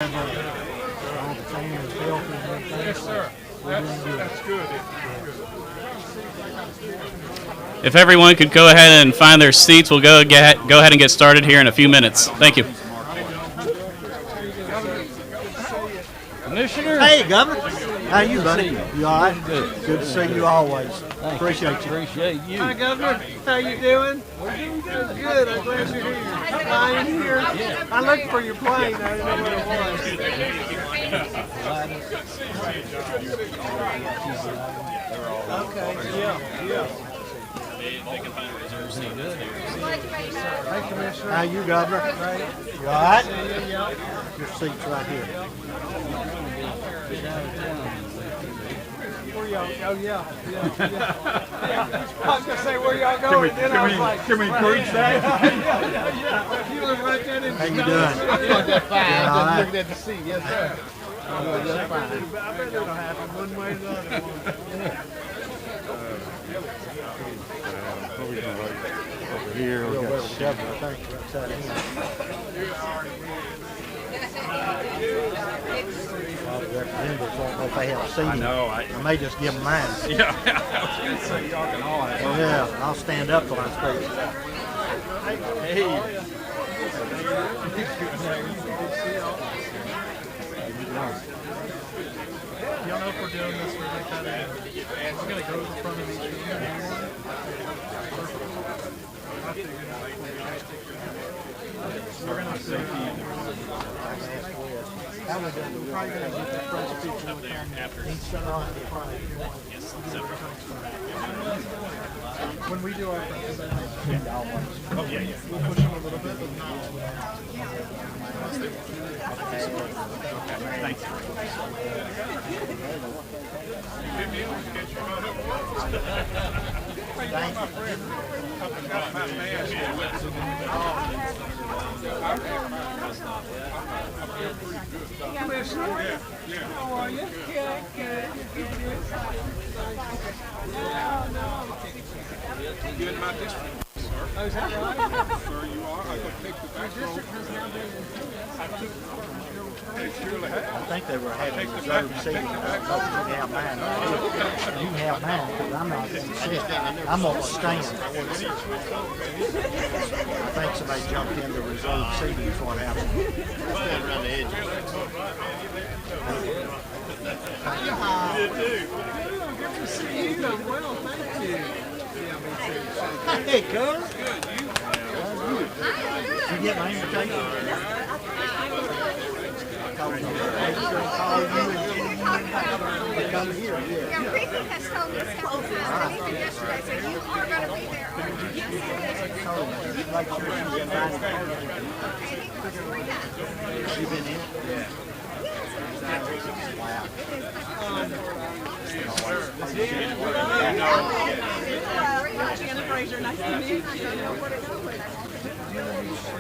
Yes, sir. That's good. If everyone could go ahead and find their seats, we'll go ahead and get started here in a few minutes. Thank you. Commissioner. Hey, Governor. How you, buddy? You all right? Good. Good to see you always. Appreciate you. Appreciate you. Hi, Governor. How you doing? We're doing good. Good. I'm glad you're here. Flying here. I looked for your plane. I didn't know where it was. Okay. Yeah. Hey, Commissioner. How you, Governor? You all right? Your seat's right here. Where y'all? Oh, yeah. I was going to say, where y'all going? Then I was like, Can we preach that? yeah. You look right there. How you doing? I'm just fine. Yeah, all I'm right. just looking at the seat. Yes, sir. I'm just fine. I bet it'll happen one way or the other. Over here, we got several, I think, outside in. All the representatives don't know if they have a seat. I know. I may just give them mine. Yeah, I was going to say, y'all can all have one. Yeah, I'll stand up till I speak. Hey. Y'all know if we're doing this, we're going to go to the front of each room. We're going to see. We're probably going to get the French people to come each side on the front. When we do our presentation, we'll push them a little bit, but not. Thank you. Commissioner, how are you? Good. You're in my district, sir. Oh, is that right? Sir, you are. I could take the back row. They surely have. I think they were having reserved seats. I hope you can have mine. You can have mine because I'm not going to sit. I'm going to stand. I think somebody jumped in the reserved seat is what happened. Stand around the edge. Good to see you. I'm well, thank you. Hey, cuz. Did you get my invitation? Call you and come here, Yeah, Ricky has told me several times, even yesterday, so you are going to be there. Yes, Make sure she's invited. You been in? Yeah. Wow. Shannon Frazier, nice to meet you.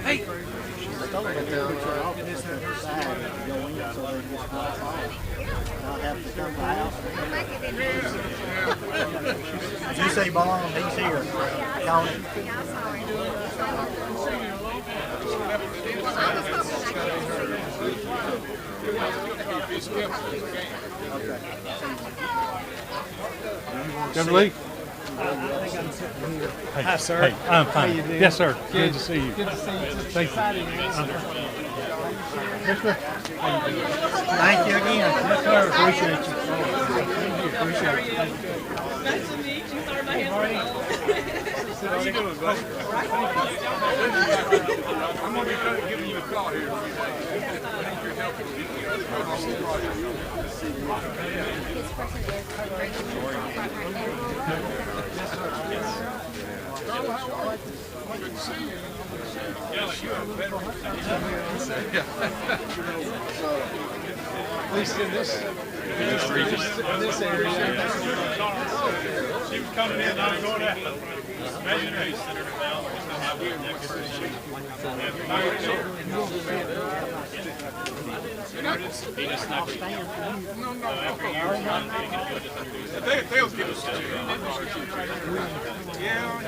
Hey! I told her to put your office to the side and go in so they just walk off. Not have to come to the house. Did you say Ball? He's here. Call him. Okay. Governor Lee? Hi, sir. Hey, I'm fine. How you doing? Yes, sir. Good to see you. Good to see you. Thank you. Thank you again. Yes, sir. Appreciate you. Appreciate you. Nice to meet you. Sorry, my hands How you doing, buddy? I'm going to be giving you a call here. Thank you for helping. Good to see you. Yes, you are better. At least in this area. She was coming in, I'm going out. Imagine He just snapped it. They'll give us a yeah.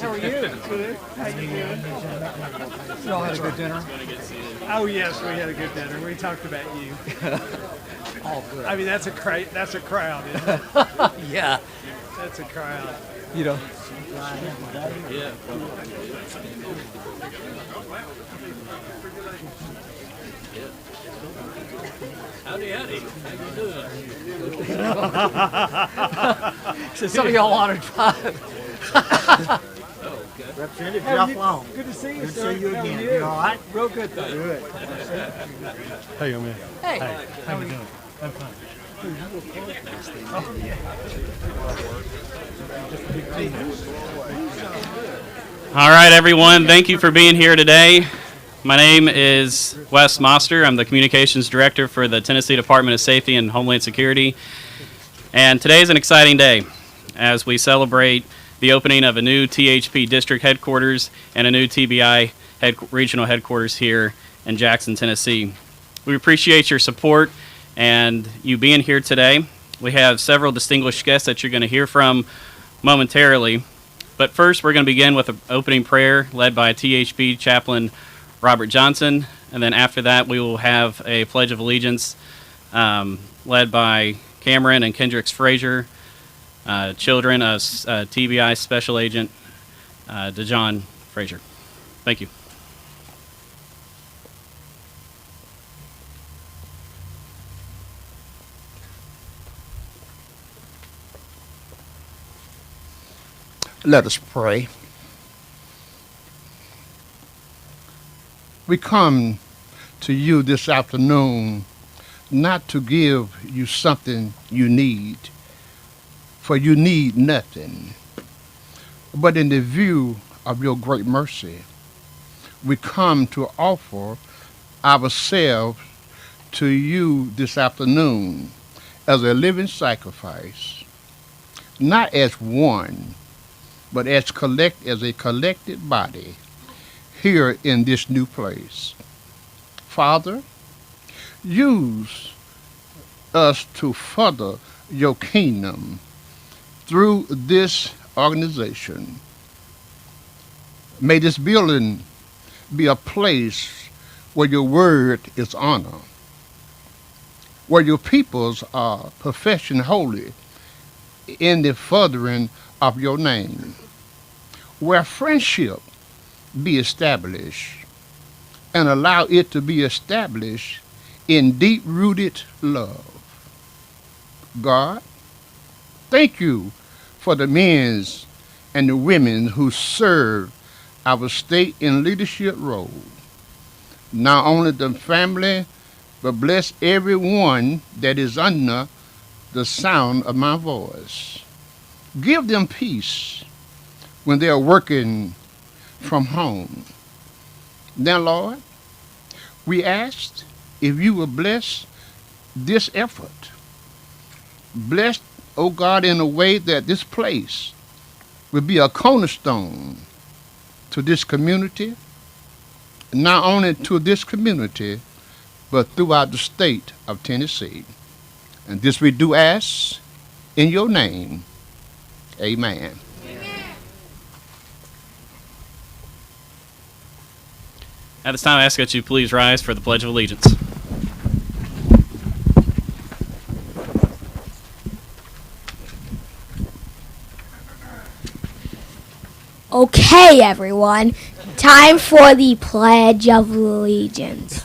How are you? Good. How you doing? You all had a good dinner? Oh yes, we had a good dinner. We talked about you. All good. I mean, that's a crowd, isn't it? Yeah. That's a crowd. You know. So some of y'all want to drive. Representative Jeff Long. Good to see you, Good sir. to see you How are again. You all right? Real good, thanks. Good. Hey, man. Hey. How you doing? I'm fine. All right, everyone. Thank you for being here today. My name is Wes Moster. I'm the Communications Director for the Tennessee Department of Safety and Homeland Security. And today is an exciting day as we celebrate the opening of a new THP district headquarters and a new TBI regional headquarters here in Jackson, Tennessee. We appreciate your support and you being here today. We have several distinguished guests that you're going to hear from momentarily. But first, we're going to begin with an opening prayer led by THP Chaplain Robert Johnson. And then after that, we will have a Pledge of Allegiance led by Kamaryn and Kendrix Frazier, children of TBI Special Agent DeJohn Frazier. Thank you. Let us pray. We come to you this afternoon not to give you something you need, for you need nothing. But in the view of your great mercy, we come to offer ourselves to you this afternoon as a living sacrifice, not as one, but as a collected body here in this new place. Father, use us to further your kingdom through this organization. May this building be a place where your word is honored, where your peoples are professing holy in the furthering of your name, where friendship be established, and allow it to be established in deep-rooted love. God, thank you for the men and the women who serve our state in leadership role. Not only the family, but bless everyone that is under the sound of my voice. Give them peace when they are working from home. Now, Lord, we ask if you will bless this effort. Bless, oh God, in a way that this place will be a cornerstone to this community, not only to this community, but throughout the state of Tennessee. And this we do ask in your name. Amen. At this time, I ask that you please rise for the Pledge of Allegiance. Okay, everyone, time for the Pledge of Allegiance.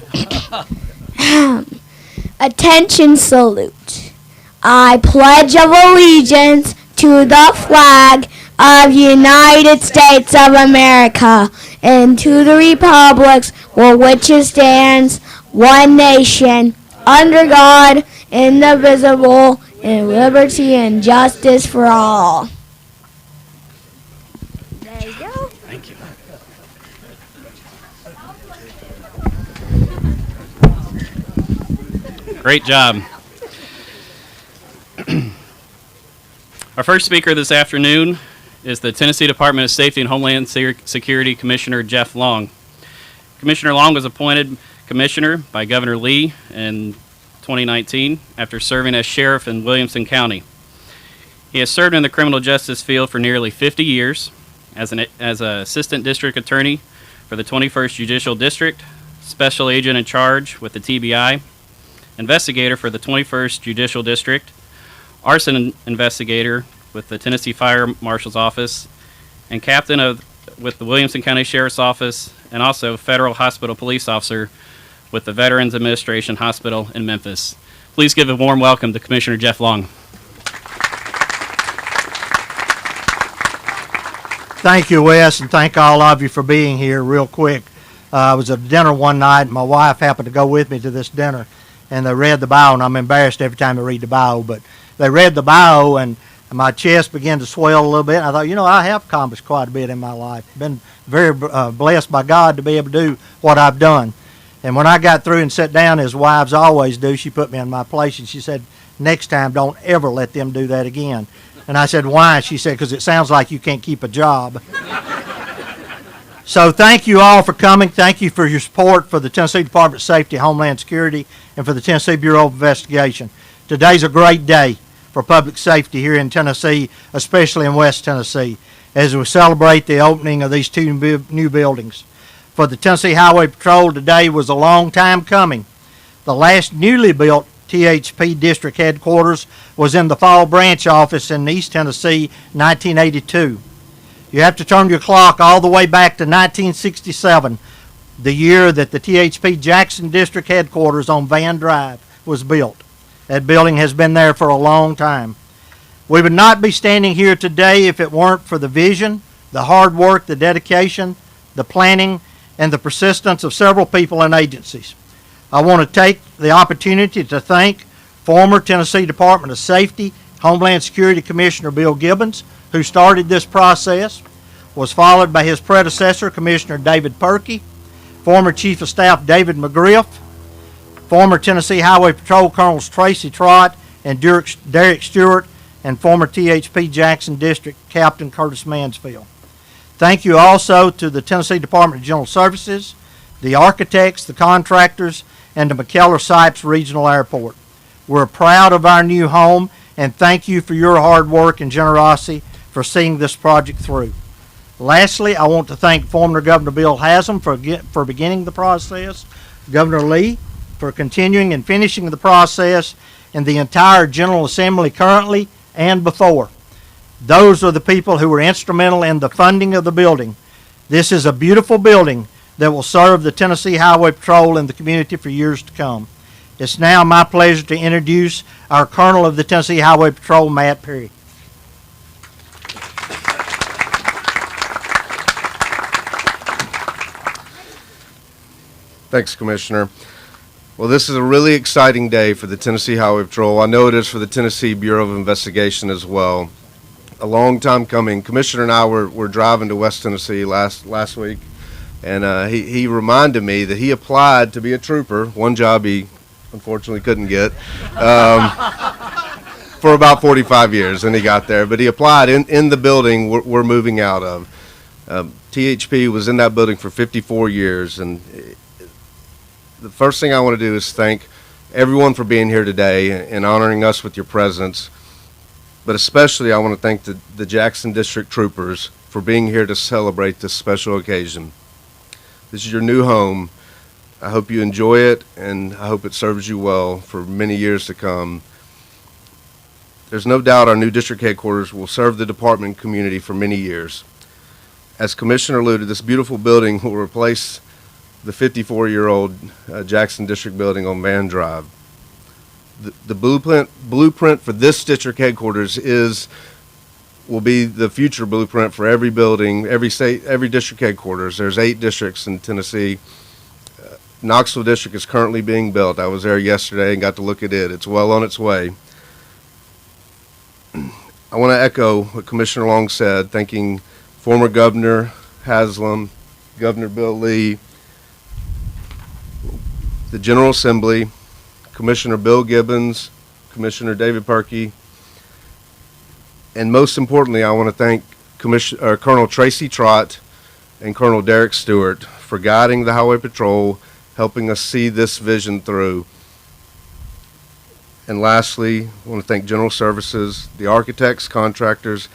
Attention salute. I pledge of allegiance to the flag of the United States of America and to the republics for which it stands, one nation, under God, indivisible, and liberty and justice for all. There you go. Thank you. Great job. Our first speaker this afternoon is the Tennessee Department of Safety and Homeland Security Commissioner Jeff Long. Commissioner Long was appointed commissioner by Governor Lee in 2019 after serving as sheriff in Williamson County. He has served in the criminal justice field for nearly 50 years as an assistant district attorney for the 21st Judicial District, special agent in charge with the TBI, investigator for the 21st Judicial District, arson investigator with the Tennessee Fire Marshal's Office, and captain with the Williamson County Sheriff's Office, and also federal hospital police officer with the Veterans Administration Hospital in Memphis. Please give a warm welcome to Commissioner Jeff Long. Thank you, Wes, and thank all of you for being here real quick. I was at dinner one night, and my wife happened to go with me to this dinner, and they read the bio, and I'm embarrassed every time I read the bio, but they read the bio, and my chest began to swell a little bit, and I thought, I have accomplished quite a bit in my life. Been very blessed by God to be able to do what I've done. And when I got through and sat down, as wives always do, she put me in my place, and she said, next time, don't ever let them do that again. And I said, why? She said, because it sounds like you can't keep a job. So thank you all for coming. Thank you for your support for the Tennessee Department of Safety and Homeland Security and for the Tennessee Bureau of Investigation. Today's a great day for public safety here in Tennessee, especially in West Tennessee, as we celebrate the opening of these two new buildings. For the Tennessee Highway Patrol, today was a long time coming. The last newly built THP District Headquarters was in the Fall Branch office in East Tennessee, 1982. You have to turn your clock all the way back to 1967, the year that the THP Jackson District Headquarters on Van Drive was built. That building has been there for a long time. We would not be standing here today if it weren't for the vision, the hard work, the dedication, the planning, and the persistence of several people and agencies. I want to take the opportunity to thank former Tennessee Department of Safety, Homeland Security Commissioner Bill Gibbons, who started this process, was followed by his predecessor, Commissioner David Perkey, former Chief of Staff David McGriff, former Tennessee Highway Patrol Colonels Tracy Trott and Derek Stewart, and former THP Jackson District Captain Curtis Mansfield. Thank you also to the Tennessee Department of General Services, the architects, the contractors, and the McKellar-Sipes Regional Airport. We're proud of our new home, and thank you for your hard work and generosity for seeing this project through. Lastly, I want to thank former Governor Bill Haslam for beginning the process, Governor Lee for continuing and finishing the process, and the entire General Assembly currently and before. Those are the people who were instrumental in the funding of the building. This is a beautiful building that will serve the Tennessee Highway Patrol and the community for years to come. It's now my pleasure to introduce our Colonel of the Tennessee Highway Patrol, Matt Perry. Thanks, Commissioner. Well, this is a really exciting day for the Tennessee Highway Patrol. I know it is for the Tennessee Bureau of Investigation as well. A long time coming. Commissioner and I were driving to West Tennessee last week, and he reminded me that he applied to be a trooper, one job he unfortunately couldn't get, for about 45 years, and he got there. But he applied in the building we're moving out of. THP was in that building for 54 years, and the first thing I want to do is thank everyone for being here today and honoring us with your presence. But especially I want to thank the Jackson District Troopers for being here to celebrate this special occasion. This is your new home. I hope you enjoy it, and I hope it serves you well for many years to come. There's no doubt our new district headquarters will serve the department and community for many years. As Commissioner alluded, this beautiful building will replace the 54-year-old Jackson District building on Van Drive. The blueprint for this district headquarters will be the future blueprint for every building, every state, every district headquarters. There's 8 districts in Tennessee. Knoxville District is currently being built. I was there yesterday and got to look at it. It's well on its way. I want to echo what Commissioner Long said, thanking former Governor Haslam, Governor Bill Lee, the General Assembly, Commissioner Bill Gibbons, Commissioner David Perkey, and most importantly, I want to thank Colonel Tracy Trott and Colonel Derek Stewart for guiding the Highway Patrol, helping us see this vision through. And lastly, I want to thank General Services, the architects, contractors,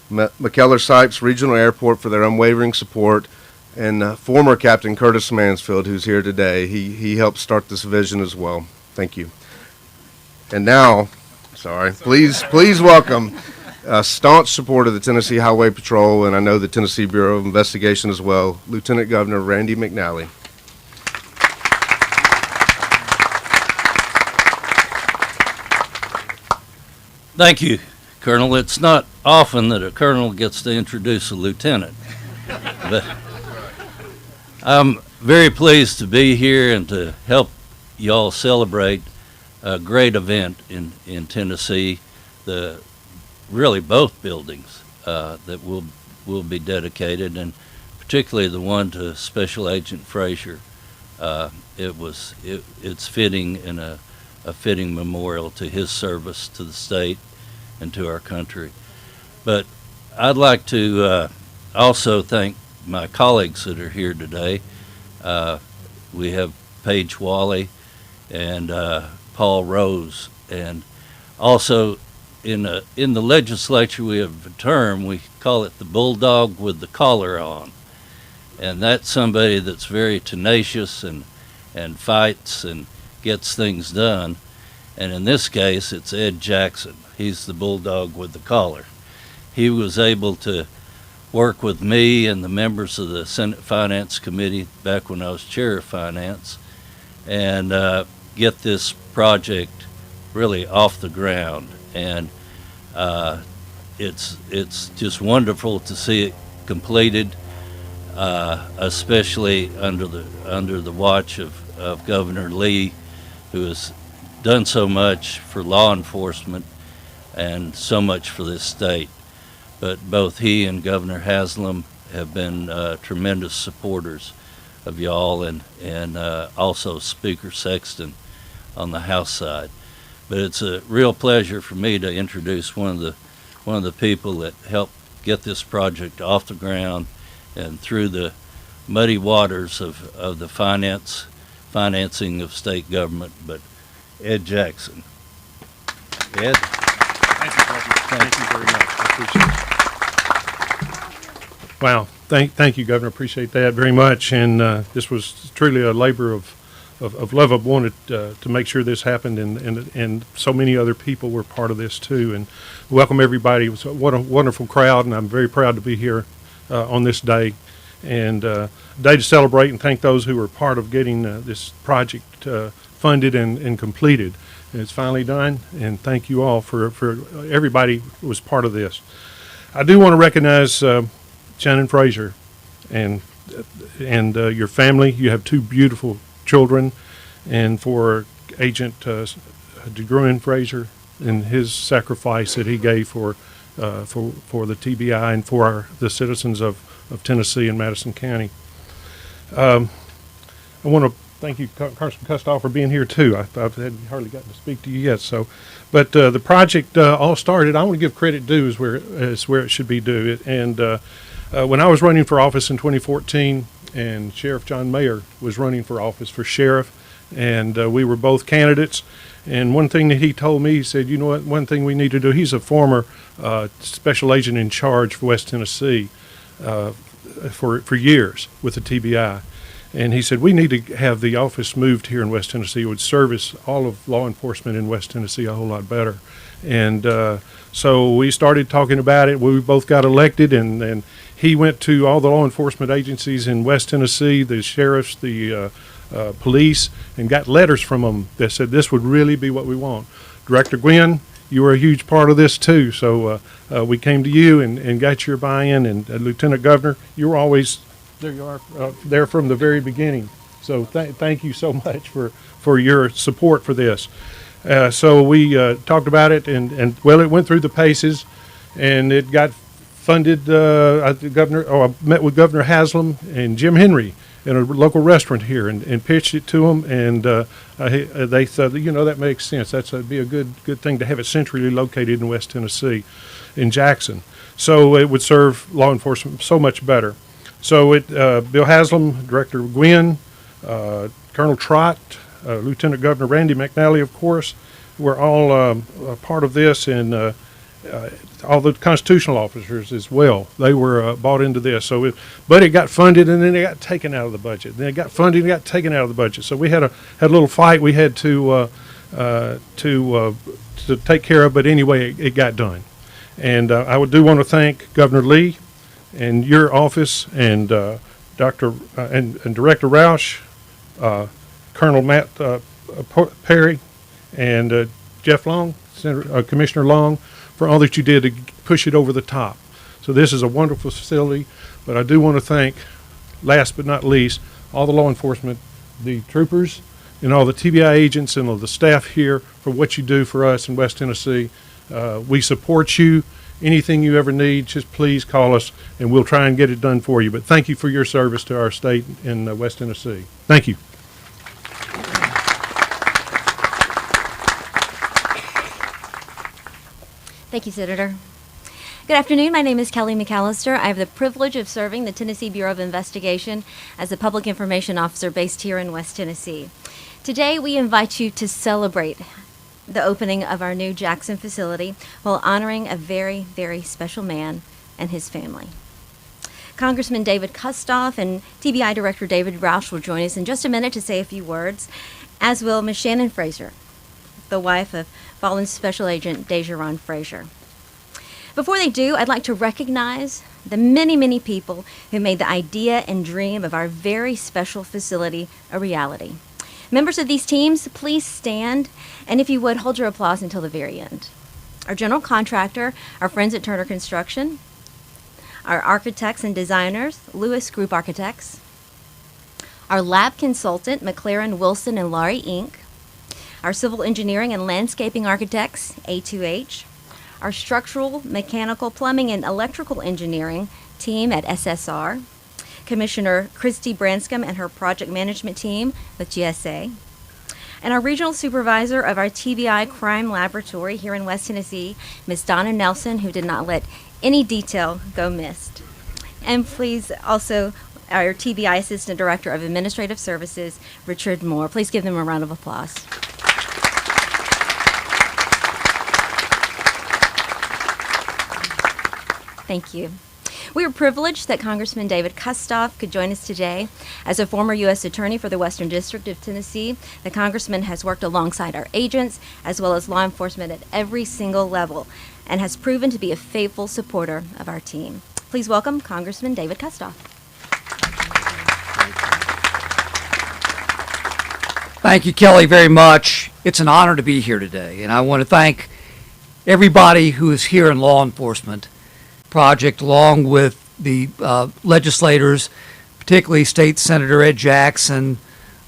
McKellar-Sipes Regional Airport for their unwavering support, and former Captain Curtis Mansfield, who's here today. He helped start this vision as well. Thank you. And now, please welcome a staunch supporter of the Tennessee Highway Patrol, and I know the Tennessee Bureau of Investigation as well, Lieutenant Governor Randy McNally. Thank you, Colonel. It's not often that a colonel gets to introduce a lieutenant, but I'm very pleased to be here and to help y'all celebrate a great event in Tennessee. Really both buildings that will be dedicated, and particularly the one to Special Agent Frazier. It's fitting and a fitting memorial to his service to the state and to our country. But I'd like to also thank my colleagues that are here today. We have Paige Wally and Paul Rose, and also in the legislature we have a term, we call it the bulldog with the collar on, and that's somebody that's very tenacious and fights and gets things done. And in this case, it's Ed Jackson. He's the bulldog with the collar. He was able to work with me and the members of the Senate Finance Committee back when I was chair of finance, and get this project really off the ground. And it's just wonderful to see it completed, especially under the watch of Governor Lee, who has done so much for law enforcement and so much for this state. But both he and Governor Haslam have been tremendous supporters of y'all, and also Speaker Sexton on the House side. But it's a real pleasure for me to introduce one of the people that helped get this project off the ground and through the muddy waters of the financing of state government. But Ed Jackson. Ed? Thank you, President. Thank you very much. I appreciate it. Wow. Thank you, Governor. Appreciate that very much. And this was truly a labor of love. I wanted to make sure this happened, and so many other people were part of this too. And welcome everybody. What a wonderful crowd, and I'm very proud to be here on this day. And a day to celebrate and thank those who were part of getting this project funded and completed. And it's finally done, and thank you all for everybody who was part of this. I do want to recognize Shannon Frazier and your family. You have two beautiful children, and for Agent DeGruin Frazier and his sacrifice that he gave for the TBI and for the citizens of Tennessee and Madison County. I want to thank you, Congressman Kustoff, for being here too. I've hardly gotten to speak to you yet. But the project all started. I want to give credit due is where it should be due. And when I was running for office in 2014, and Sheriff John Mayer was running for office for sheriff, and we were both candidates. And one thing that he told me, he said, you know what, one thing we need to do, he's a former special agent in charge for West Tennessee for years with the TBI. And he said, we need to have the office moved here in West Tennessee. It would service all of law enforcement in West Tennessee a whole lot better. And so we started talking about it. We both got elected, and he went to all the law enforcement agencies in West Tennessee, the sheriffs, the police, and got letters from them that said this would really be what we want. Director Gwynn, you were a huge part of this too. So we came to you and got your buy-in. And Lieutenant Governor, you were always there. You are there from the very beginning. So thank you so much for your support for this. So we talked about it, and well, it went through the paces, and it got funded. I met with Governor Haslam and Jim Henry in a local restaurant here, and pitched it to them, and they said, that makes sense. That'd be a good thing to have it centrally located in West Tennessee, in Jackson. So it would serve law enforcement so much better. So Bill Haslam, Director Gwynn, Colonel Trott, Lieutenant Governor Randy McNally, of course, were all a part of this, and all the constitutional officers as well. They were bought into this. But it got funded, and then it got taken out of the budget. Then it got funded and got taken out of the budget. So we had a little fight we had to take care of. But anyway, it got done. And I do want to thank Governor Lee and your office and and Director Rausch, Colonel Matt Perry, and Jeff Long, Commissioner Long, for all that you did to push it over the top. So this is a wonderful facility, but I do want to thank, last but not least, all the law enforcement, the troopers, and all the TBI agents and all the staff here for what you do for us in West Tennessee. We support you. Anything you ever need, just please call us, and we'll try and get it done for you. But thank you for your service to our state in West Tennessee. Thank you. Thank you, Senator. Good afternoon. My name is Kelly McAllister. I have the privilege of serving the Tennessee Bureau of Investigation as a public information officer based here in West Tennessee. Today, we invite you to celebrate the opening of our new Jackson facility while honoring a very, very special man and his family. Congressman David Kustoff and TBI Director David Rausch will join us in just a minute to say a few words, as will Ms. Shannon Frazier, the wife of fallen Special Agent Dejaron Frazier. Before they do, I'd like to recognize the many, many people who made the idea and dream of our very special facility a reality. Members of these teams, please stand, and if you would, hold your applause until the very end. Our general contractor, our friends at Turner Construction, our architects and designers, Lewis Group Architects, our lab consultant, McLaren, Wilson, and Laurie Inc., our civil engineering and landscaping architects, A2H, our structural, mechanical, plumbing, and electrical engineering team at SSR, Commissioner Christy Branscombe and her project management team with GSA, and our regional supervisor of our TBI crime laboratory here in West Tennessee, Ms. Donna Nelson, who did not let any detail go missed. And please also our TBI Assistant Director of Administrative Services, Richard Moore. Please give them a round of applause. Thank you. We are privileged that Congressman David Kustoff could join us today. As a former U.S. Attorney for the Western District of Tennessee, the Congressman has worked alongside our agents as well as law enforcement at every single level and has proven to be a faithful supporter of our team. Please welcome Congressman David Kustoff. Thank you, Kelly, very much. It's an honor to be here today, and I want to thank everybody who is here in law enforcement project, along with the legislators, particularly State Senator Ed Jackson,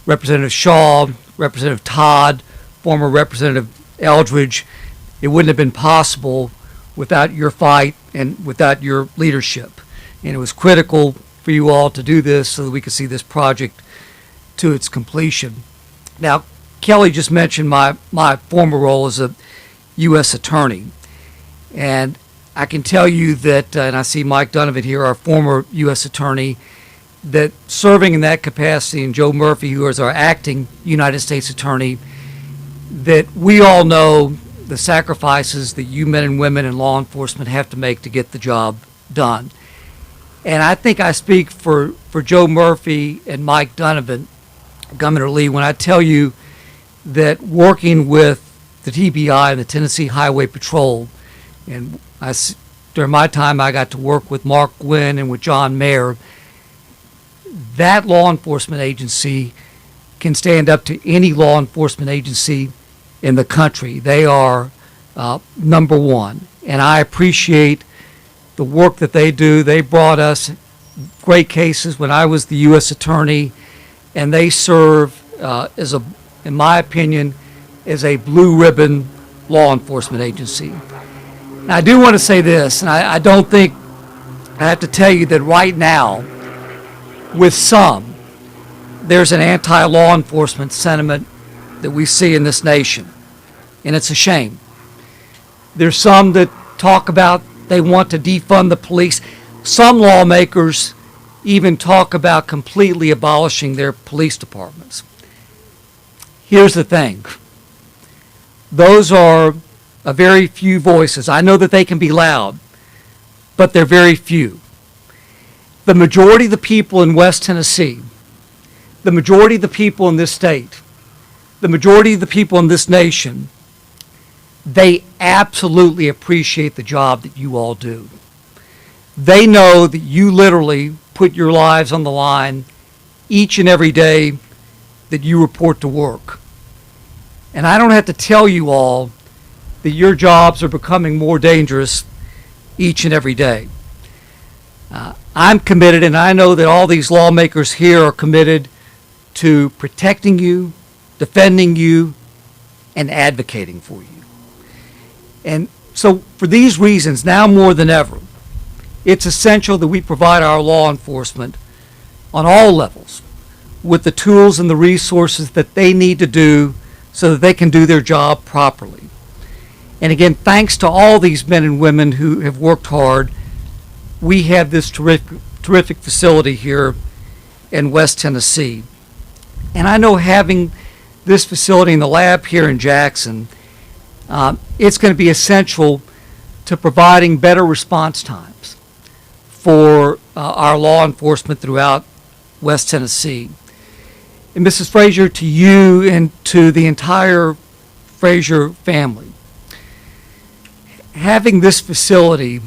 Representative Shaw, Representative Todd, former Representative Eldridge. It wouldn't have been possible without your fight and without your leadership. And it was critical for you all to do this so that we could see this project to its completion. Now, Kelly just mentioned my former role as a U.S. Attorney. And I can tell you that, and I see Mike Donovan here, our former U.S. Attorney, that serving in that capacity, and Joe Murphy, who is our acting United States Attorney, that we all know the sacrifices that you men and women in law enforcement have to make to get the job done. And I think I speak for Joe Murphy and Mike Donovan, Governor Lee, when I tell you that working with the TBI and the Tennessee Highway Patrol, and during my time I got to work with Mark Gwynn and with John Mayer, that law enforcement agency can stand up to any law enforcement agency in the country. They are number one, and I appreciate the work that they do. They brought us great cases when I was the U.S. Attorney, and they serve in my opinion, as a blue ribbon law enforcement agency. Now, I do want to say this, and I don't think I have to tell you that right now, with some, there's an anti-law enforcement sentiment that we see in this nation, and it's a shame. There's some that talk about they want to defund the police. Some lawmakers even talk about completely abolishing their police departments. Here's the thing. Those are a very few voices. I know that they can be loud, but they're very few. The majority of the people in West Tennessee, the majority of the people in this state, the majority of the people in this nation, they absolutely appreciate the job that you all do. They know that you literally put your lives on the line each and every day that you report to work. And I don't have to tell you all that your jobs are becoming more dangerous each and every day. I'm committed, and I know that all these lawmakers here are committed to protecting you, defending you, and advocating for you. And so for these reasons, now more than ever, it's essential that we provide our law enforcement on all levels with the tools and the resources that they need to do so that they can do their job properly. And again, thanks to all these men and women who have worked hard, we have this terrific facility here in West Tennessee. And I know having this facility in the lab here in Jackson, it's going to be essential to providing better response times for our law enforcement throughout West Tennessee. And Mrs. Frazier, to you and to the entire Frazier family, having this facility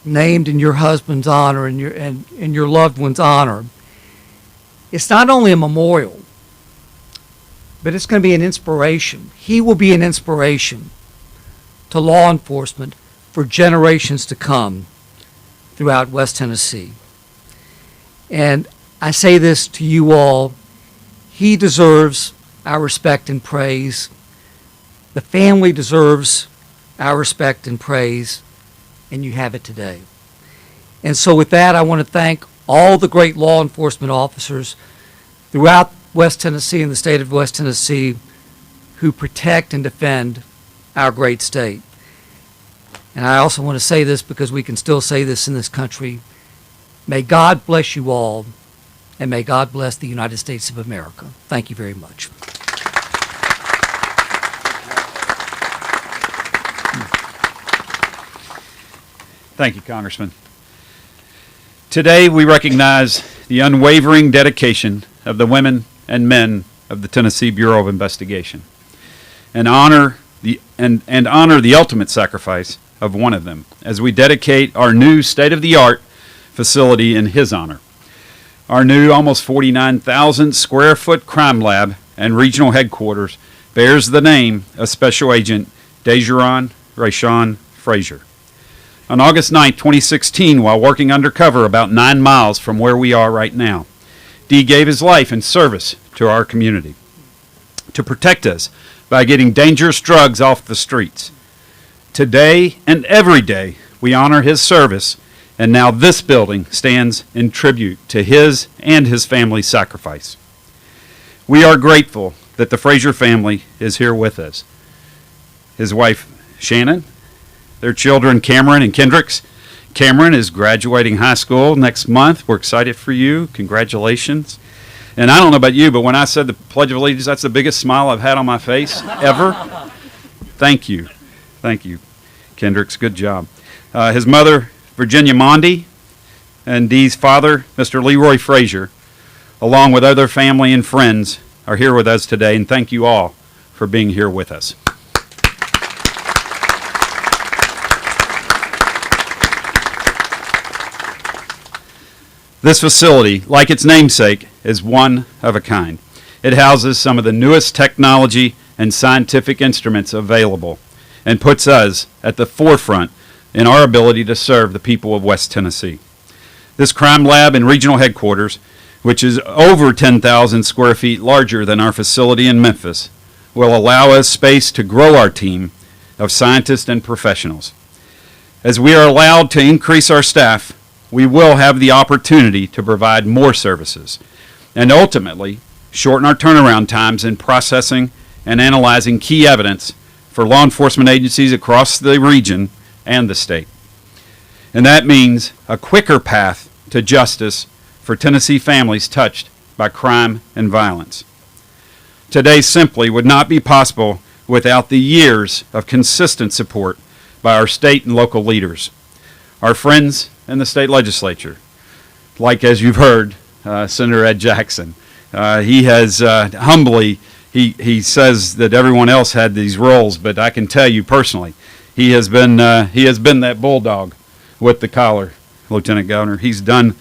named in your husband's honor and your loved one's honor, it's not only a memorial, but it's going to be an inspiration. He will be an inspiration to law enforcement for generations to come throughout West Tennessee. And I say this to you all, he deserves our respect and praise. The family deserves our respect and praise, and you have it today. And so with that, I want to thank all the great law enforcement officers throughout West Tennessee and the state of West Tennessee who protect and defend our great state. And I also want to say this because we can still say this in this country. May God bless you all, and may God bless the United States of America. Thank you very much. Thank you, Congressman. Today, we recognize the unwavering dedication of the women and men of the Tennessee Bureau of Investigation and honor the ultimate sacrifice of one of them as we dedicate our new state-of-the-art facility in his honor. Our new almost 49,000 square foot crime lab and regional headquarters bears the name of Special Agent Reshun Frazier. On August 9, 2016, while working undercover about 9 miles from where we are right now, D gave his life in service to our community to protect us by getting dangerous drugs off the streets. Today and every day, we honor his service, and now this building stands in tribute to his and his family's sacrifice. We are grateful that the Frazier family is here with us. His wife, Shannon, their children, Kamaryn and Kendrix. Kamaryn is graduating high school next month. We're excited for you. Congratulations. And I don't know about you, but when I said the Pledge of Allegiance, that's the biggest smile I've had on my face ever. Thank you. Thank you, Kendrix. Good job. His mother, Virginia Mondi, and Dee's father, Mr. Leroy Frazier, along with other family and friends, are here with us today, and thank you all for being here with us. This facility, like its namesake, is one of a kind. It houses some of the newest technology and scientific instruments available and puts us at the forefront in our ability to serve the people of West Tennessee. This crime lab and regional headquarters which is over 10,000 square feet larger than our facility in Memphis, will allow us space to grow our team of scientists and professionals. As we are allowed to increase our staff, we will have the opportunity to provide more services and ultimately shorten our turnaround times in processing and analyzing key evidence for law enforcement agencies across the region and the state. And that means a quicker path to justice for Tennessee families touched by crime and violence. Today simply would not be possible without the years of consistent support by our state and local leaders, our friends in the state legislature, like, as you've heard, Senator Ed Jackson. He has humbly, he says that everyone else had these roles, but I can tell you personally, he has been that bulldog with the collar, Lieutenant Governor. He's done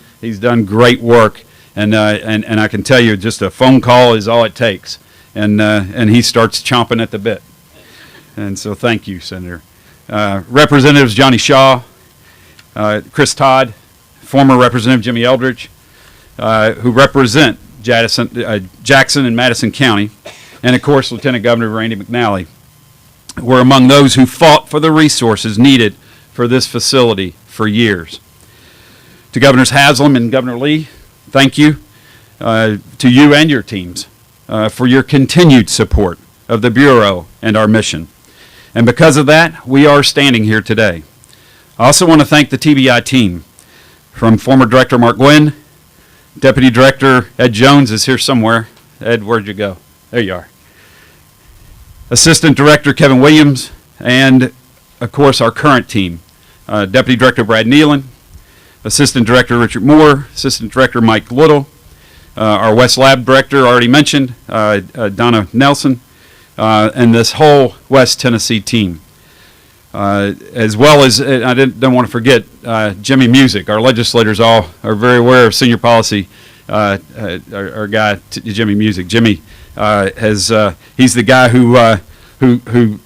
great work, and I can tell you, just a phone call is all it takes, and he starts chomping at the bit. And so, thank you, Senator. Representatives Johnny Shaw, Chris Todd, former Representative Jimmy Eldridge, who represent Jackson and Madison County, and of course Lieutenant Governor Randy McNally, were among those who fought for the resources needed for this facility for years. To Governors Haslam and Governor Lee, thank you. To you and your teams for your continued support of the Bureau and our mission. And because of that, we are standing here today. I also want to thank the TBI team, from former Director Mark Gwynn, Deputy Director Ed Jones is here somewhere. Ed, where'd you go? There you are. Assistant Director Kevin Williams, and of course our current team, Deputy Director Brad Nealon, Assistant Director Richard Moore, Assistant Director Mike Little, our West Lab Director already mentioned, Donna Nelson, and this whole West Tennessee team. As well as, I don't want to forget, Jimmy Music. Our legislators all are very aware of senior policy. Our guy, Jimmy Music. Jimmy he's the guy who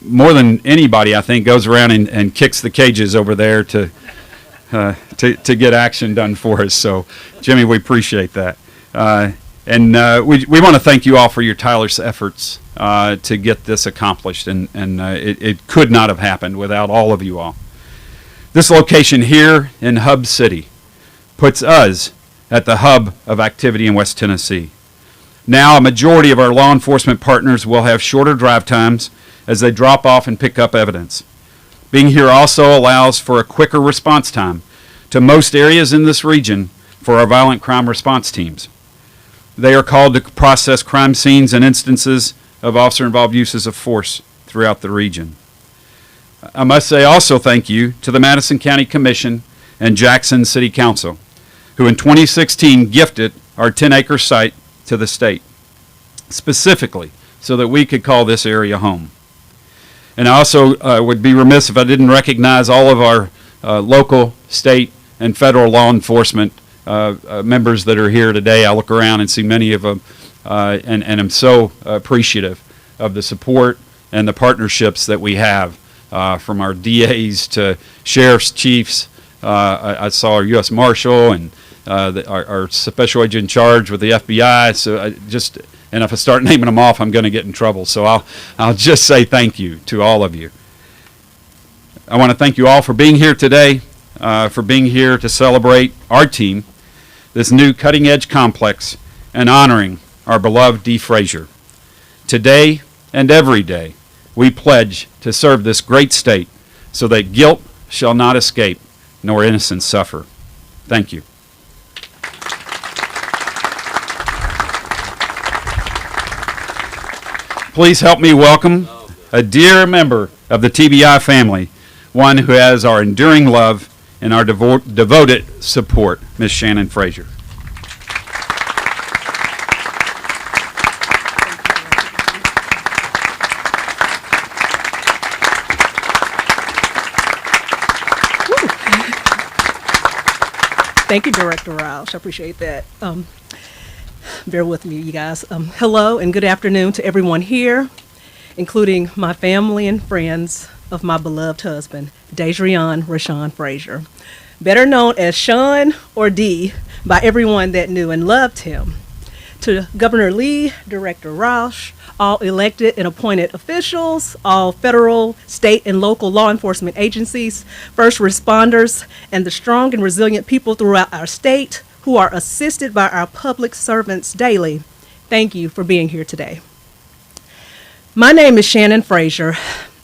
more than anybody, I think, goes around and kicks the cages over there to get action done for us. So, Jimmy, we appreciate that. And we want to thank you all for your tireless efforts to get this accomplished, and it could not have happened without all of you all. This location here in Hub City puts us at the hub of activity in West Tennessee. Now, a majority of our law enforcement partners will have shorter drive times as they drop off and pick up evidence. Being here also allows for a quicker response time to most areas in this region for our violent crime response teams. They are called to process crime scenes and instances of officer-involved uses of force throughout the region. I must say also thank you to the Madison County Commission and Jackson City Council, who in 2016 gifted our 10-acre site to the state, specifically so that we could call this area home. And I also would be remiss if I didn't recognize all of our local, state, and federal law enforcement members that are here today. I look around and see many of them, and I'm so appreciative of the support and the partnerships that we have, from our DAs to sheriff's chiefs. I saw our U.S. Marshal and our special agent in charge with the FBI. So and if I start naming them off, I'm going to get in trouble. So I'll just say thank you to all of you. I want to thank you all for being here today, for being here to celebrate our team, this new cutting-edge complex, and honoring our beloved Dee Frazier. Today and every day, we pledge to serve this great state so that guilt shall not escape, nor innocence suffer. Thank you. Please help me welcome a dear member of the TBI family, one who has our enduring love and our devoted support, Ms. Shannon Frazier. Thank you, Director Rausch. I appreciate that. Bear with me, you guys. Hello and good afternoon to everyone here, including my family and friends of my beloved husband, Reshun Frazier, better known as Sean or D by everyone that knew and loved him. To Governor Lee, Director Rausch, all elected and appointed officials, all federal, state, and local law enforcement agencies, first responders, and the strong and resilient people throughout our state who are assisted by our public servants daily. Thank you for being here today. My name is Shannon Frazier,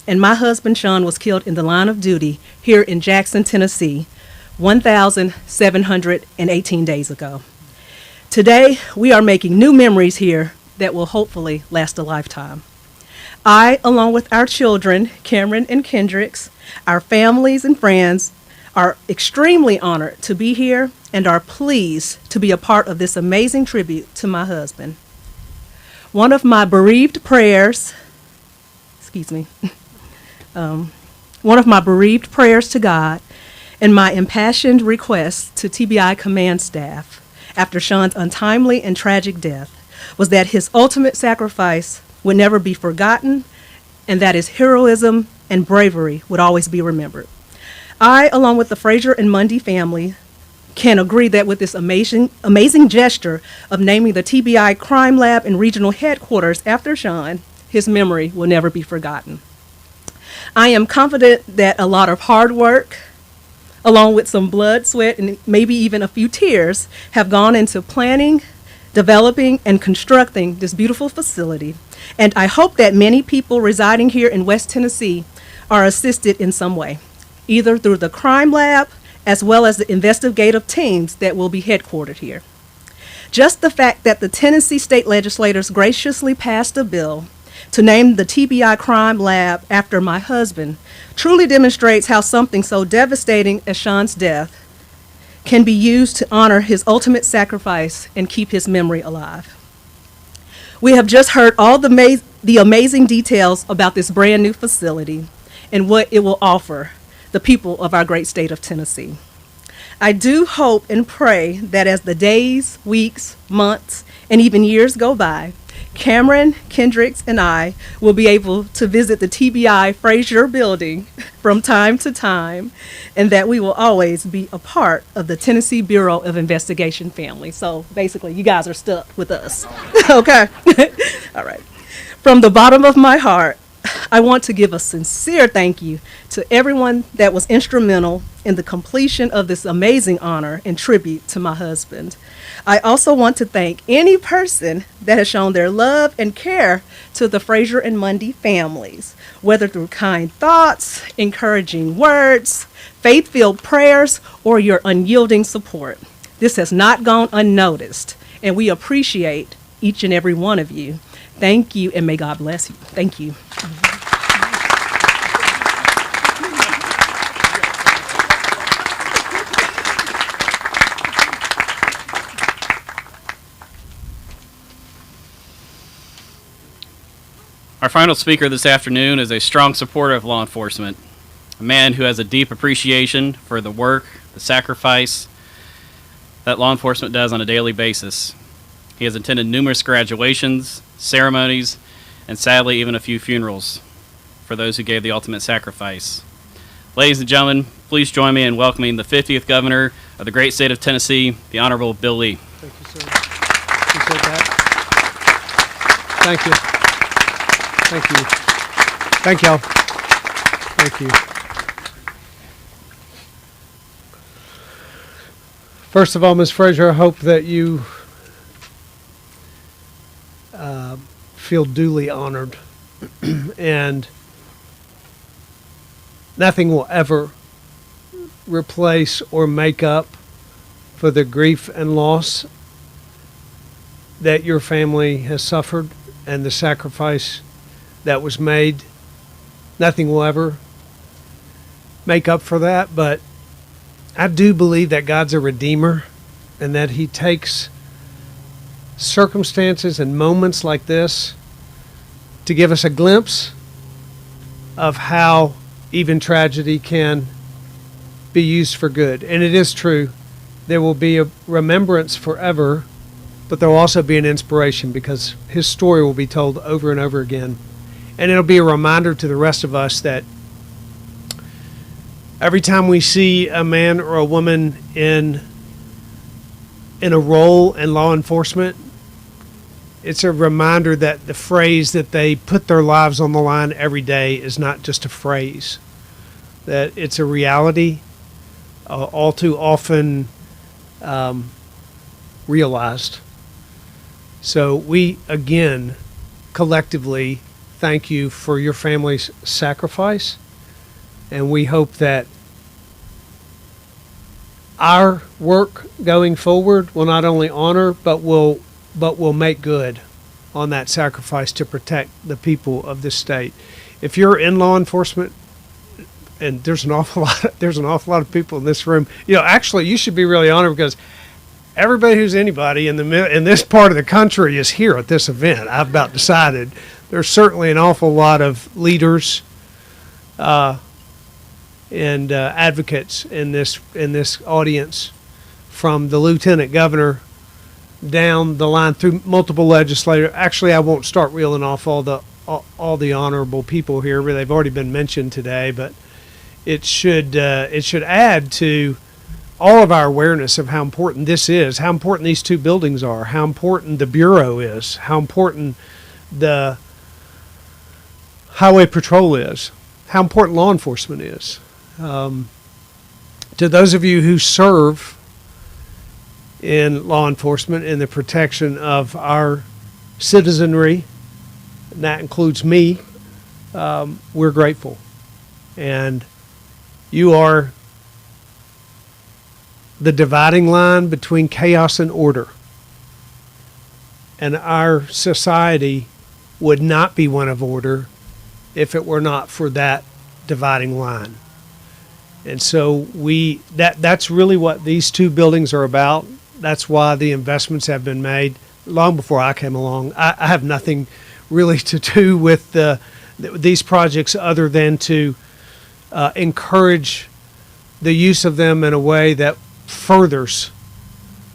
and my husband Sean was killed in the line of duty here in Jackson, Tennessee, 1,718 days ago. Today, we are making new memories here that will hopefully last a lifetime. I, along with our children, Kamaryn and Kendrix, our families and friends, are extremely honored to be here and are pleased to be a part of this amazing tribute to my husband. One of my bereaved prayers, one of my bereaved prayers to God and my impassioned requests to TBI command staff after Sean's untimely and tragic death was that his ultimate sacrifice would never be forgotten and that his heroism and bravery would always be remembered. I, along with the Frazier and Mundy family, can agree that with this amazing gesture of naming the TBI crime lab and regional headquarters after Sean, his memory will never be forgotten. I am confident that a lot of hard work, along with some blood, sweat, and maybe even a few tears, have gone into planning, developing, and constructing this beautiful facility. And I hope that many people residing here in West Tennessee are assisted in some way, either through the crime lab as well as the investigative teams that will be headquartered here. Just the fact that the Tennessee state legislators graciously passed a bill to name the TBI crime lab after my husband truly demonstrates how something so devastating as Sean's death can be used to honor his ultimate sacrifice and keep his memory alive. We have just heard all the amazing details about this brand new facility and what it will offer the people of our great state of Tennessee. I do hope and pray that as the days, weeks, months, and even years go by, Kamaryn, Kendrix, and I will be able to visit the TBI Frazier building from time to time, and that we will always be a part of the Tennessee Bureau of Investigation family. So basically, you guys are stuck with us. Okay? All right. From the bottom of my heart, I want to give a sincere thank you to everyone that was instrumental in the completion of this amazing honor and tribute to my husband. I also want to thank any person that has shown their love and care to the Frazier and Mundy families, whether through kind thoughts, encouraging words, faith-filled prayers, or your unyielding support. This has not gone unnoticed, and we appreciate each and every one of you. Thank you, and may God bless you. Thank you. Our final speaker this afternoon is a strong supporter of law enforcement, a man who has a deep appreciation for the work, the sacrifice that law enforcement does on a daily basis. He has attended numerous graduations, ceremonies, and sadly even a few funerals for those who gave the ultimate sacrifice. Ladies and gentlemen, please join me in welcoming the 50th Governor of the great state of Tennessee, the Honorable Bill Lee. Thank you, sir. Appreciate that. Thank you. Thank you. Thank y'all. Thank you. First of all, Ms. Frazier, I hope that you feel duly honored, and nothing will ever replace or make up for the grief and loss that your family has suffered and the sacrifice that was made. Nothing will ever make up for that, but I do believe that God's a redeemer and that he takes circumstances and moments like this to give us a glimpse of how even tragedy can be used for good. And it is true, there will be a remembrance forever, but there will also be an inspiration because his story will be told over and over again. And it'll be a reminder to the rest of us that every time we see a man or a woman in in a role in law enforcement, it's a reminder that the phrase that they put their lives on the line every day is not just a phrase, that it's a reality, all too often realized. So we, again, collectively thank you for your family's sacrifice, and we hope that our work going forward will not only honor but will make good on that sacrifice to protect the people of this state. If you're in law enforcement, and there's an awful lot of people in this room, actually you should be really honored, because everybody who's anybody in this part of the country is here at this event. I've about decided there's certainly an awful lot of leaders and advocates in this audience, from the lieutenant governor down the line through multiple legislators. Actually, I won't start reeling off all the honorable people here, but they've already been mentioned today. But it should add to all of our awareness of how important this is, how important these two buildings are, how important the Bureau is, how important the Highway Patrol is, how important law enforcement is. To those of you who serve in law enforcement in the protection of our citizenry, and that includes me, we're grateful. And you are the dividing line between chaos and order. And our society would not be one of order if it were not for that dividing line. And so that's really what these two buildings are about. That's why the investments have been made long before I came along. I have nothing really to do with these projects other than to encourage the use of them in a way that furthers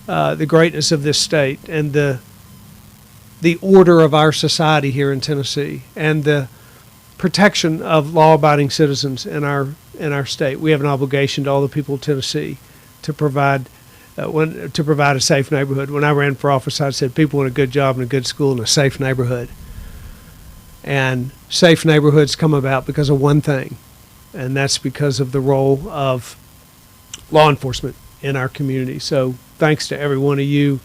the greatness of this state and the order of our society here in Tennessee, and the protection of law-abiding citizens in our state. We have an obligation to all the people of Tennessee to provide a safe neighborhood. When I ran for office, I said people want a good job and a good school and a safe neighborhood. And safe neighborhoods come about because of one thing, and that's because of the role of law enforcement in our community. So thanks to every one of you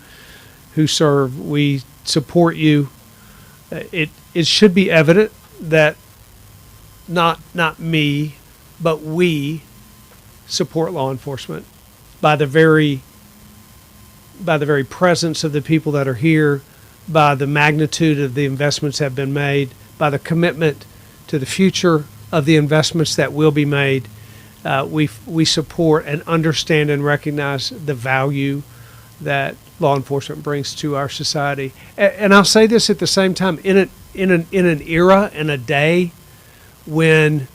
who serve. We support you. It should be evident that not me, but we support law enforcement by the very presence of the people that are here, by the magnitude of the investments that have been made, by the commitment to the future of the investments that will be made. We support and understand and recognize the value that law enforcement brings to our society. And I'll say this at the same time, in an era, in a day when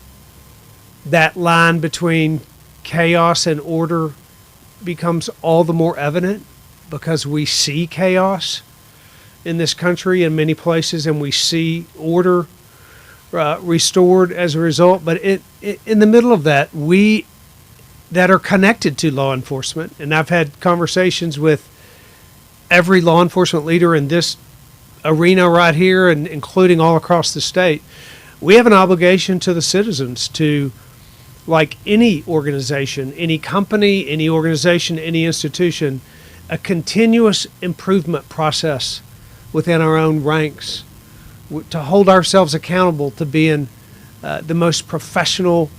that line between chaos and order becomes all the more evident, because we see chaos in this country in many places, and we see order restored as a result. But in the middle of that, we that are connected to law enforcement, and I've had conversations with every law enforcement leader in this arena right here, and including all across the state, we have an obligation to the citizens to, like any organization, any company, any organization, any institution, a continuous improvement process within our own ranks, to hold ourselves accountable to being the most professional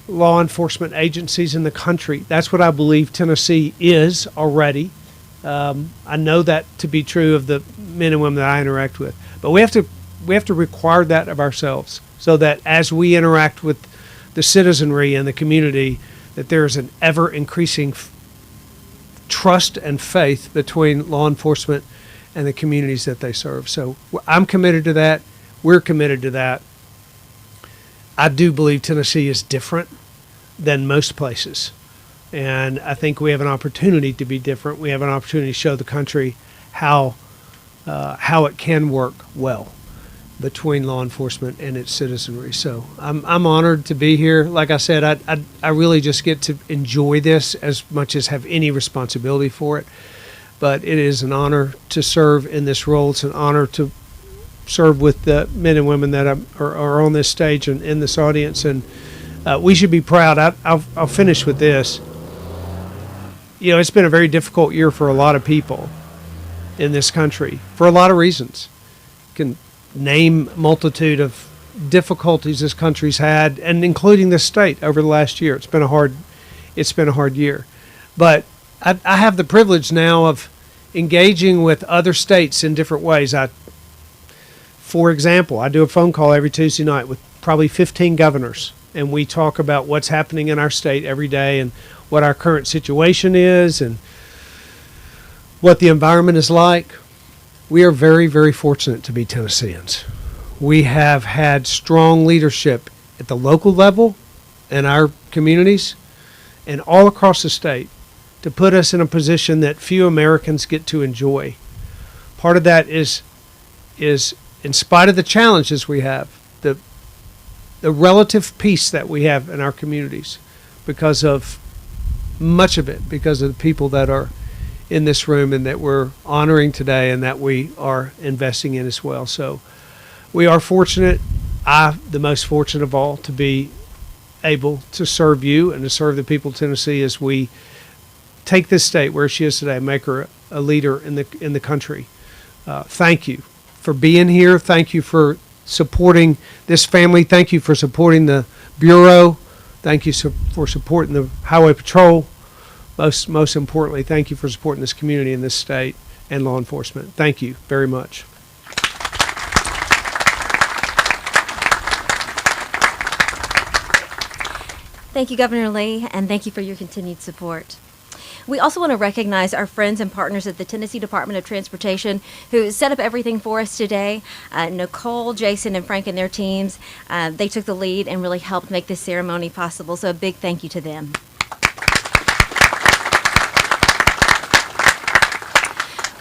law enforcement agencies in the country. That's what I believe Tennessee is already. I know that to be true of the men and women that I interact with. But we have to require that of ourselves, so that as we interact with the citizenry and the community, that there is an ever-increasing trust and faith between law enforcement and the communities that they serve. So I'm committed to that. We're committed to that. I do believe Tennessee is different than most places. And I think we have an opportunity to be different. We have an opportunity to show the country how it can work well between law enforcement and its citizenry. So I'm honored to be here. Like I said, I really just get to enjoy this as much as have any responsibility for it. but it is an honor to serve in this role. It's an honor to serve with the men and women that are on this stage and in this audience, and we should be proud. I'll finish with this. You know, it's been a very difficult year for a lot of people in this country for a lot of reasons. You can name a multitude of difficulties this country's had, and including this state over the last year. It's been a hard year. But I have the privilege now of engaging with other states in different ways. For example, I do a phone call every Tuesday night with probably 15 governors, and we talk about what's happening in our state every day and what our current situation is and what the environment is like. We are very, very fortunate to be Tennesseans. We have had strong leadership at the local level in our communities and all across the state to put us in a position that few Americans get to enjoy. Part of that is in spite of the challenges we have, the relative peace that we have in our communities, because of much of it, because of the people that are in this room and that we're honoring today and that we are investing in as well. So we are fortunate, the most fortunate of all, to be able to serve you and to serve the people of Tennessee as we take this state where she is today, make her a leader in the country. Thank you for being here. Thank you for supporting this family. Thank you for supporting the Bureau. Thank you for supporting the Highway Patrol. Most importantly, thank you for supporting this community in this state and law enforcement. Thank you very much. Thank you, Governor Lee, and thank you for your continued support. We also want to recognize our friends and partners at the Tennessee Department of Transportation who set up everything for us today. Nicole, Jason, and Frank and their teams, they took the lead and really helped make this ceremony possible, so a big thank you to them.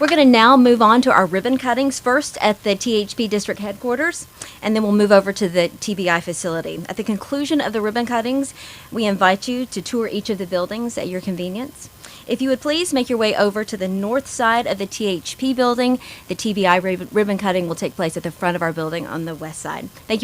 We're going to now move on to our ribbon cuttings, first at the THP district headquarters, and then we'll move over to the TBI facility. At the conclusion of the ribbon cuttings, we invite you to tour each of the buildings at your convenience. If you would please make your way over to the north side of the THP building, the TBI ribbon cutting will take place at the front of our building on the west side. Thank you.